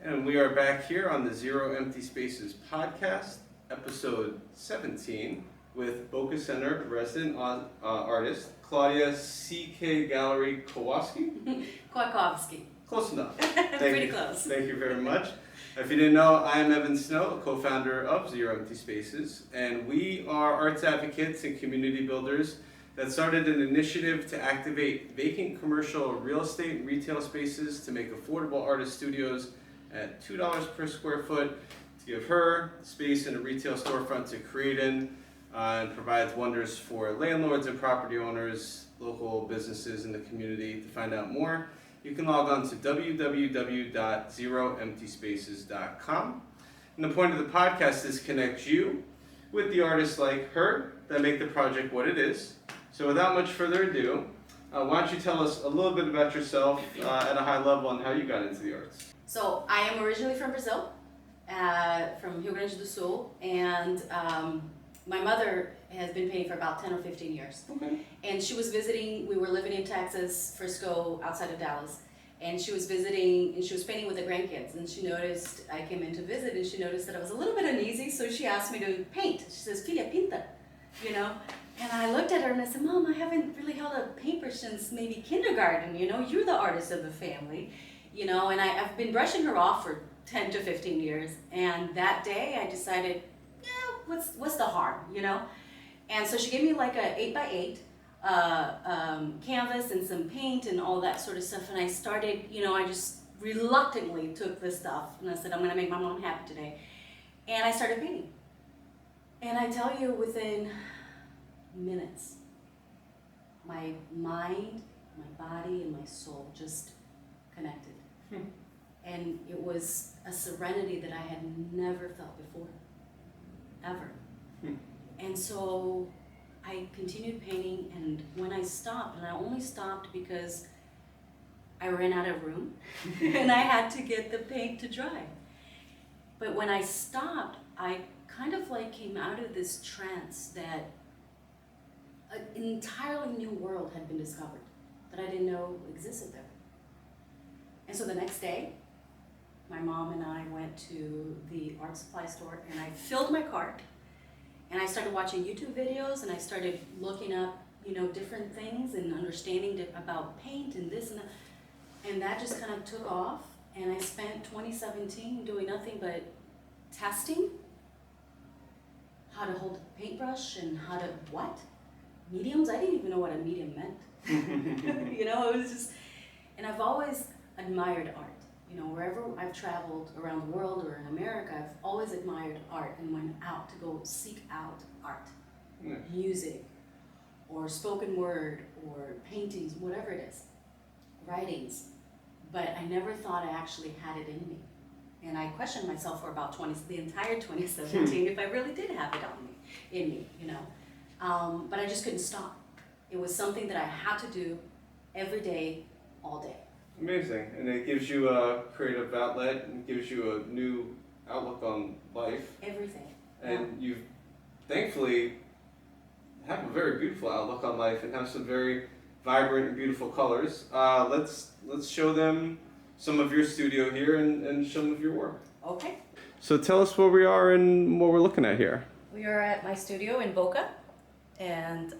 And we are back here on the Zero Empty Spaces podcast, episode 17, with Boca Center resident artist Claudia C.K. Gallery Kowalski. Kowalski. Close enough. Pretty close. Thank you very much. If you didn't know, I am Evan Snow, a co-founder of Zero Empty Spaces, and we are arts advocates and community builders that started an initiative to activate vacant commercial real estate and retail spaces to make affordable artist studios at $2 per square foot to give her space in a retail storefront to create in and provides wonders for landlords and property owners, local businesses in the community. To find out more, you can log on to www.zeroemptyspaces.com. And the point of the podcast is connect you with the artists like her that make the project what it is. So without much further ado, why don't you tell us a little bit about yourself at a high level and how you got into the arts? So I am originally from Brazil, from Rio Grande do Sul, and my mother has been painting for about 10 or 15 years. Okay. And she was visiting, we were living in Texas, Frisco, outside of Dallas, and she was visiting, and she was painting with the grandkids, and she noticed, I came in to visit, and she noticed that I was a little bit uneasy, so she asked me to paint. She says, "Filha, pinta," you know? And I looked at her and I said, "Mom, I haven't really held a paintbrush since maybe kindergarten, you know? You're the artist of the family, you know?" And I've been brushing her off for 10 to 15 years, and that day I decided, yeah, what's the harm, you know? And so she gave me like a 8x8 canvas and some paint and all that sort of stuff, and I started, you know, I just reluctantly took this stuff, and I said, I'm gonna make my mom happy today. And I started painting. And I tell you, within minutes, my mind, my body, and my soul just connected. And it was a serenity that I had never felt before, ever. And so I continued painting, and when I stopped, and I only stopped because I ran out of room and I had to get the paint to dry. But when I stopped, I kind of like came out of this trance that an entirely new world had been discovered that I didn't know existed there. And so the next day, my mom and I went to the art supply store, and I filled my cart, and I started watching YouTube videos, and I started looking up, you know, different things and understanding about paint and this and that. And that just kind of took off, and I spent 2017 doing nothing but testing how to hold a paintbrush and how to mediums. I didn't even know what a medium meant. You know, it was just, and I've always admired art. You know, wherever I've traveled around the world or in America, I've always admired art and went out to go seek out art, music, or spoken word, or paintings, whatever it is, writings. But I never thought I actually had it in me. And I questioned myself for about the entire 2017 if I really did have it in me, you know. But I just couldn't stop. It was something that I had to do every day, all day. Amazing. And it gives you a creative outlet and gives you a new outlook on life. Everything. And you thankfully have a very beautiful outlook on life and have some very vibrant and beautiful colors. Let's show them some of your studio here and some of your work. Okay. So tell us where we are and what we're looking at here. We are at my studio in Boca, and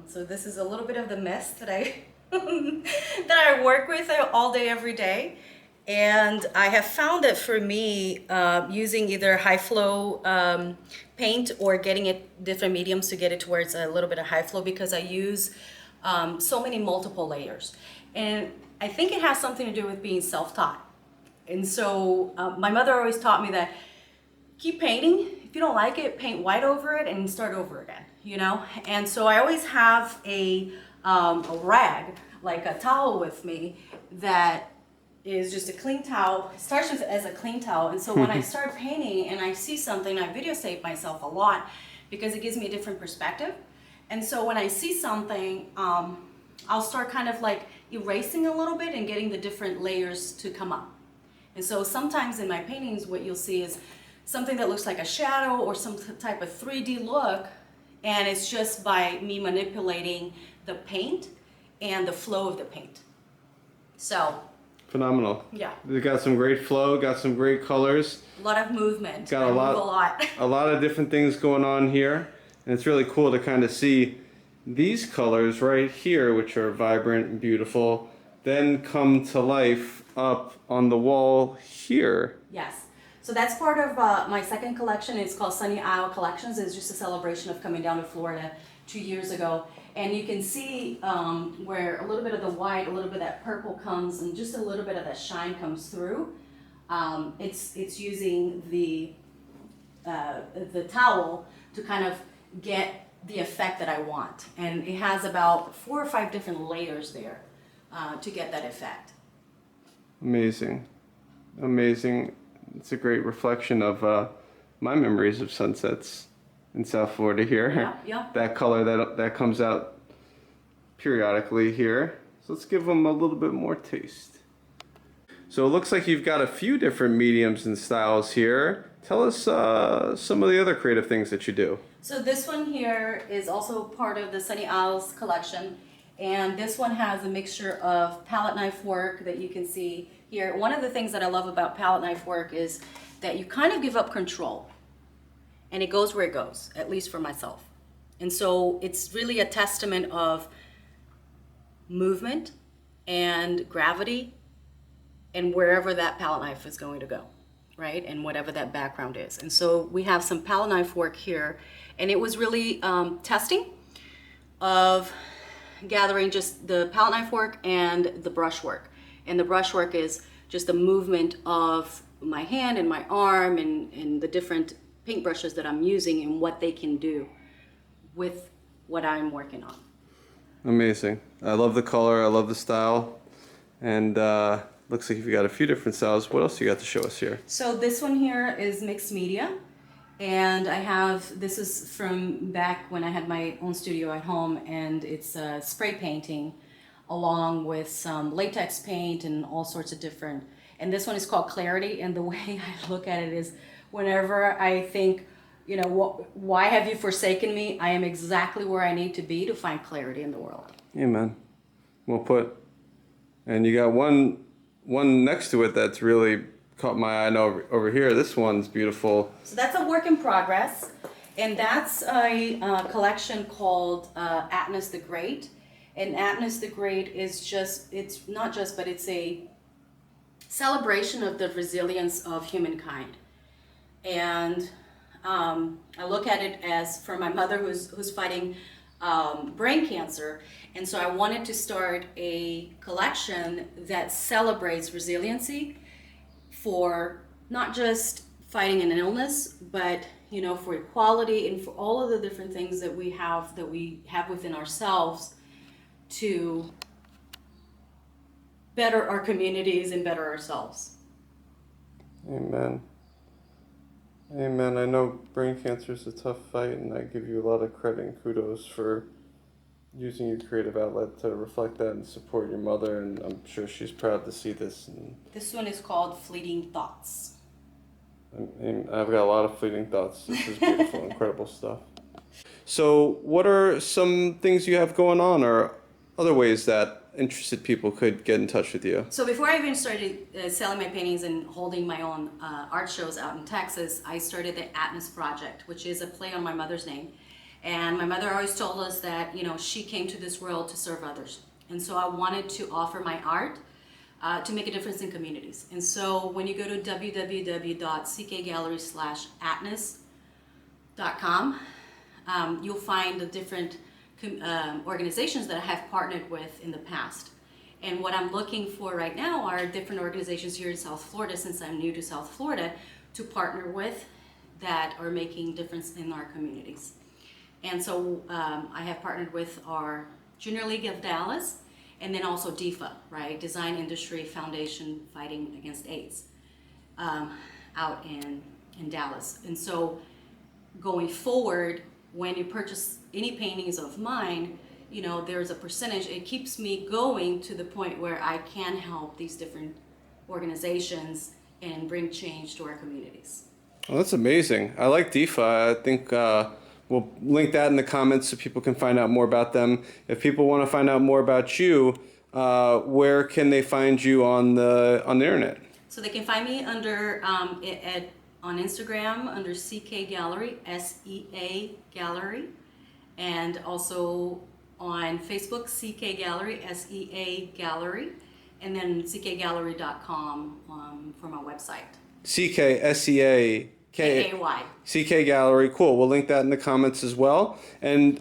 so this is a little bit of the mess that I that I work with all day, every day. And I have found that for me, using either high flow paint or getting it different mediums to get it to where it's a little bit of high flow, because I use so many multiple layers. And I think it has something to do with being self-taught. And so my mother always taught me that keep painting. If you don't like it, paint white over it and start over again, you know? And so I always have a rag, like a towel with me that is just a clean towel. It starts as a clean towel. And so when I start painting and I see something, I videotape myself a lot because it gives me a different perspective. And so when I see something, I'll start kind of like erasing a little bit and getting the different layers to come up. And so sometimes in my paintings, what you'll see is something that looks like a shadow or some type of 3D look, and it's just by me manipulating the paint and the flow of the paint. So Phenomenal. Yeah. They got some great flow, got some great colors. A lot of movement. Got I move a lot. a lot of different things going on here. And it's really cool to kind of see these colors right here, which are vibrant and beautiful, then come to life up on the wall here. Yes. So that's part of my second collection. It's called Sunny Isle Collections. It's just a celebration of coming down to Florida 2 years ago. And you can see where a little bit of the white, a little bit of that purple comes, and just a little bit of that shine comes through. It's using the towel to kind of get the effect that I want. And it has about 4 or 5 different layers there to get that effect. Amazing. Amazing. It's a great reflection of my memories of sunsets in South Florida here. Yeah, yeah. That color that comes out periodically here. So let's give them a little bit more taste. So it looks like you've got a few different mediums and styles here. Tell us some of the other creative things that you do. So this one here is also part of the Sunny Isles collection. And this one has a mixture of palette knife work that you can see here. One of the things that I love about palette knife work is that you kind of give up control. And it goes where it goes, at least for myself. And so it's really a testament of movement and gravity and wherever that palette knife is going to go, right? And whatever that background is. And so we have some palette knife work here. And it was really testing of gathering just the palette knife work and the brush work. And the brush work is just the movement of my hand and my arm and the different paint brushes that I'm using and what they can do with what I'm working on. Amazing. I love the color, I love the style, and looks like you've got a few different styles. What else you got to show us here? So this one here is mixed media, and this is from back when I had my own studio at home, and it's spray painting along with some latex paint and all sorts of different, and this one is called Clarity, and the way I look at it is whenever I think, you know, why have you forsaken me? I am exactly where I need to be to find clarity in the world. Amen. Well put. And you got one next to it that's really caught my eye. I know over here. This one's beautiful. So that's a work in progress, and that's a collection called Atmos the Great. And Atmos the Great is it's a celebration of the resilience of humankind. And I look at it as for my mother who's fighting brain cancer, and so I wanted to start a collection that celebrates resiliency for not just fighting an illness, but you know, for equality and for all of the different things that we have within ourselves to better our communities and better ourselves. Amen. Amen. I know brain cancer is a tough fight, and I give you a lot of credit and kudos for using your creative outlet to reflect that and support your mother, and I'm sure she's proud to see this. And this one is called Fleeting Thoughts. I've got a lot of fleeting thoughts. This is beautiful, incredible stuff. So what are some things you have going on, or other ways that interested people could get in touch with you? So before I even started selling my paintings and holding my own art shows out in Texas, I started the Atmos Project, which is a play on my mother's name. And my mother always told us that, you know, she came to this world to serve others. And so I wanted to offer my art to make a difference in communities. And so when you go to www.ckgallery/atmos.com, you'll find the different organizations that I have partnered with in the past. And what I'm looking for right now are different organizations here in South Florida, since I'm new to South Florida, to partner with that are making difference in our communities. And so I have partnered with our Junior League of Dallas, and then also DIFA, right? Design Industry Foundation Fighting Against AIDS, out in Dallas. And so going forward, when you purchase any paintings of mine, you know, there's a percentage, it keeps me going to the point where I can help these different organizations and bring change to our communities. Well, that's amazing. I like DIFA. I think we'll link that in the comments so people can find out more about them. If people want to find out more about you, where can they find you on the internet? So they can find me under on Instagram under CK Gallery, SEA Gallery, and also on Facebook, CK Gallery, SEA Gallery, and then ckgallery.com for my website. CKSEA KAY. CK Gallery, cool. We'll link that in the comments as well. And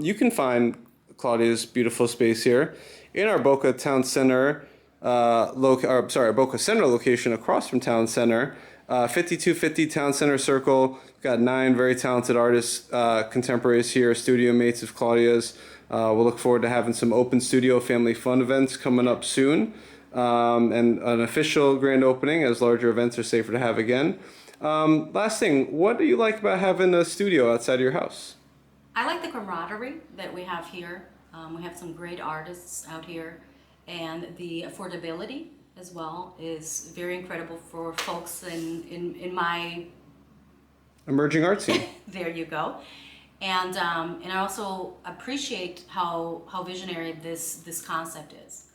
you can find Claudia's beautiful space here in our Boca Town Center, Boca Center location across from Town Center. 5250 Town Center Circle. We've got 9 very talented artists, contemporaries here, studio mates of Claudia's. We'll look forward to having some open studio family fun events coming up soon. And an official grand opening, as larger events are safer to have again. Last thing, what do you like about having a studio outside of your house? I like the camaraderie that we have here. We have some great artists out here, and the affordability as well is very incredible for folks in my emerging art scene. There you go. And I also appreciate how visionary this concept is.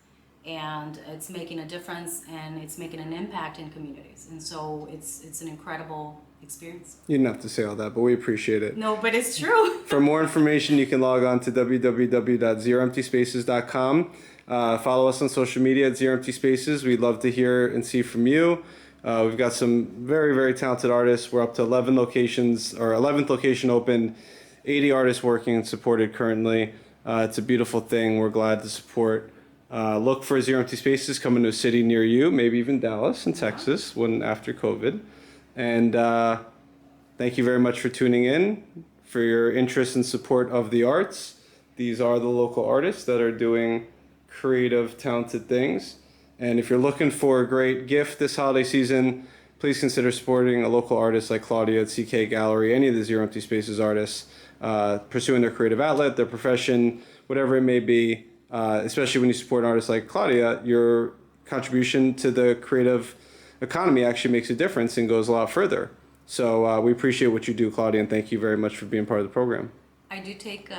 And it's making a difference, and it's making an impact in communities. And so it's an incredible experience. You didn't have to say all that, but we appreciate it. No, but it's true. For more information, you can log on to www.zeroemptyspaces.com. Follow us on social media at Zero Empty Spaces. We'd love to hear and see from you. We've got some very, very talented artists. We're up to 11 locations, or 11th location open, 80 artists working and supported currently. It's a beautiful thing. We're glad to support. Look for Zero Empty Spaces coming to a city near you, maybe even Dallas and Texas after COVID. And thank you very much for tuning in, for your interest and support of the arts. These are the local artists that are doing creative, talented things. And if you're looking for a great gift this holiday season, please consider supporting a local artist like Claudia at CK Gallery, any of the Zero Empty Spaces artists, pursuing their creative outlet, their profession, whatever it may be. Especially when you support an artist like Claudia, your contribution to the creative economy actually makes a difference and goes a lot further. So we appreciate what you do, Claudia, and thank you very much for being part of the program. I do take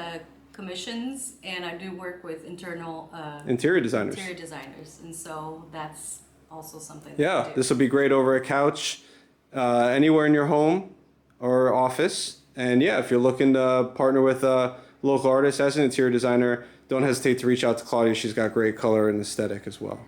commissions, and I do work with interior designers. And so that's also something that Yeah, I do. this will be great over a couch, anywhere in your home or office. And yeah, if you're looking to partner with a local artist as an interior designer, don't hesitate to reach out to Claudia. She's got great color and aesthetic as well.